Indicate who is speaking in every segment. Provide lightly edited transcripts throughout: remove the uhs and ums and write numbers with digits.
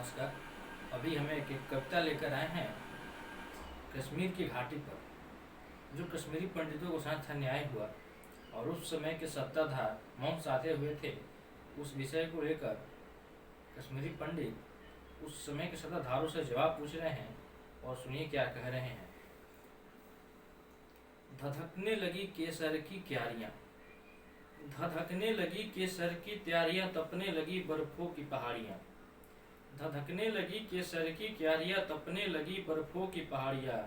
Speaker 1: नमस्कार। अभी हम एक कविता लेकर आए हैं कश्मीर की घाटी पर। जो कश्मीरी पंडितों के साथ अन्याय हुआ और उस समय के सत्ताधार मौन साधे हुए थे, उस विषय को लेकर कश्मीरी पंडित उस समय के सत्ताधारों से जवाब पूछ रहे हैं और सुनिए क्या कह रहे हैं। धधकने लगी केसर की क्यारियां, धधकने लगी केसर की तैयारियां, तपने लगी बर्फों की पहाड़ियां। धधकने लगी केसर की क्यारियां, तपने लगी बर्फों की पहाड़ियां।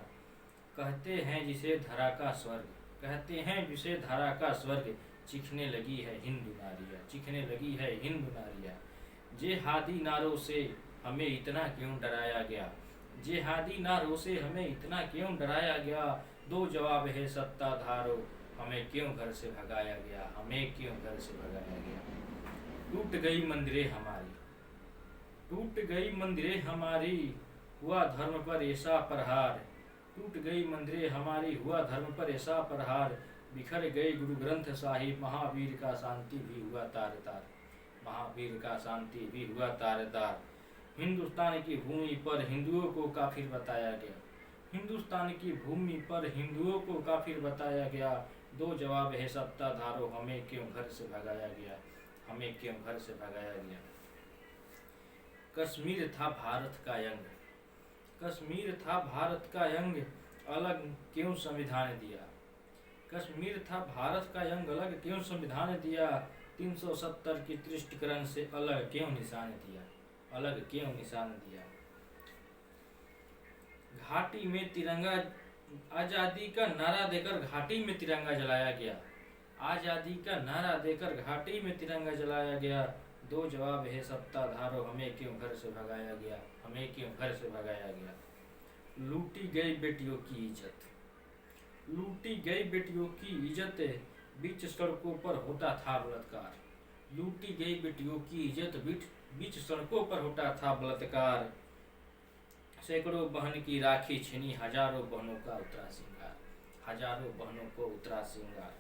Speaker 1: कहते हैं जिसे धरा का स्वर्ग, कहते हैं जिसे धरा का स्वर्ग, चिखने लगी है हिंदू नारियां, चिखने लगी है हिंदू नारियां। जेहादी नारों से हमें इतना क्यों डराया गया, जेहादी नारों से हमें इतना क्यों डराया गया। दो जवाब है सत्ताधारों, हमें क्यों घर से भगाया गया, हमें क्यों घर से भगाया गया। टूट गई मंदिरें हमारी, टूट गई मंदिरें हमारी, हुआ धर्म पर ऐसा प्रहार। टूट गई मंदिरें हमारी, हुआ धर्म पर ऐसा प्रहार। बिखर गए गुरु ग्रंथ साहिब, महावीर का शांति भी हुआ तार तार, महावीर का शांति भी हुआ तार तार। हिंदुस्तान की भूमि पर हिंदुओं को काफिर बताया गया, हिंदुस्तान की भूमि पर हिंदुओं को काफिर बताया गया। दो जवाब है सत्ताधारों, हमें क्यों घर से भगाया गया, हमें क्यों घर से भगाया गया। कश्मीर था भारत का अंग, कश्मीर था भारत का अंग, अलग क्यों संविधान दिया। कश्मीर था भारत का अंग, अलग क्यों संविधान दिया। 370 की तुष्टीकरण से अलग क्यों निशान दिया, अलग क्यों निशान दिया। घाटी में तिरंगा, आजादी का नारा देकर घाटी में तिरंगा जलाया गया, आजादी का नारा देकर घाटी में तिरंगा जलाया गया। दो जवाब है सत्ताधारों, हमें क्यों घर से भगाया गया, हमें क्यों घर से भगाया गया। लूटी गई बेटियों की इज्जत, लूटी गई बेटियों की इज्जत, बीच सड़कों पर होता था बलात्कार। लूटी गई बेटियों की इज्जत, बीच सड़कों पर होता था बलात्कार। सैकड़ों बहन की राखी छीनी, हजारों बहनों का उतरा श्रृंगार, हजारों बहनों को उतरा श्रृंगार।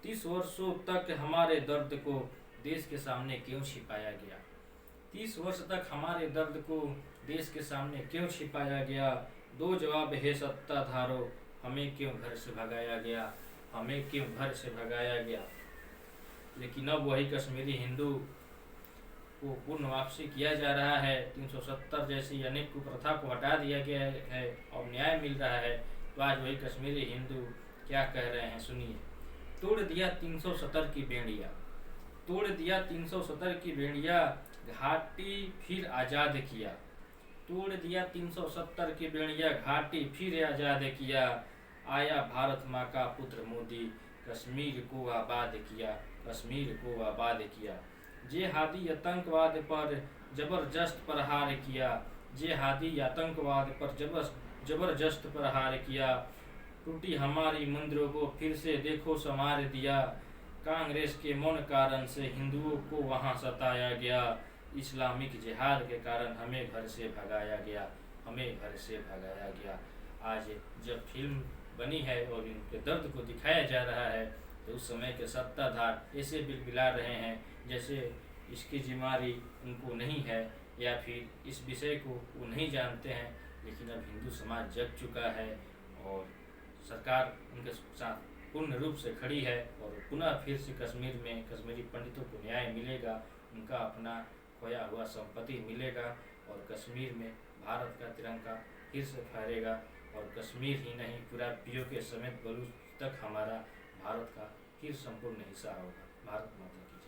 Speaker 1: 30 वर्षों तक हमारे दर्द को देश के सामने क्यों छिपाया गया, 30 वर्ष तक हमारे दर्द को देश के सामने क्यों छिपाया गया। दो जवाब है सत्ताधारों, हमें क्यों घर से भगाया गया, हमें क्यों घर से भगाया गया। लेकिन अब वही कश्मीरी हिंदू को पूर्ण वापसी किया जा रहा है। 370 जैसी अनेक कुप्रथा को हटा दिया गया है और न्याय मिल रहा है। तो आज वही कश्मीरी हिंदू क्या कह रहे हैं, सुनिए। तोड़ दिया 370 की बेड़िया, तोड़ दिया 370 की बेड़िया, घाटी फिर आजाद किया। तोड़ दिया 370 की बेड़िया, घाटी फिर आजाद किया। आया भारत माँ का पुत्र मोदी, कश्मीर को आबाद किया, कश्मीर को आबाद किया। जेहादी आतंकवाद पर जबरदस्त प्रहार किया, जेहादी आतंकवाद पर जबरदस्त प्रहार किया। टूटी हमारी मंदिरों को फिर से देखो संवार दिया। कांग्रेस के मौन कारण से हिंदुओं को वहां सताया गया। इस्लामिक जिहाद के कारण हमें घर से भगाया गया, हमें घर से भगाया गया। आज जब फिल्म बनी है और इनके दर्द को दिखाया जा रहा है, तो उस समय के सत्ताधार ऐसे बिलबिला रहे हैं जैसे इसकी जिम्मेदारी उनको नहीं है या फिर इस विषय को वो नहीं जानते हैं। लेकिन अब हिंदू समाज जग चुका है और सरकार उनके साथ पूर्ण रूप से खड़ी है और पुनः फिर से कश्मीर में कश्मीरी पंडितों को न्याय मिलेगा, उनका अपना खोया हुआ संपत्ति मिलेगा और कश्मीर में भारत का तिरंगा फिर से फहरेगा। और कश्मीर ही नहीं, पूरा पीओके समेत बलूच तक हमारा भारत का फिर संपूर्ण हिस्सा होगा। भारत माता की।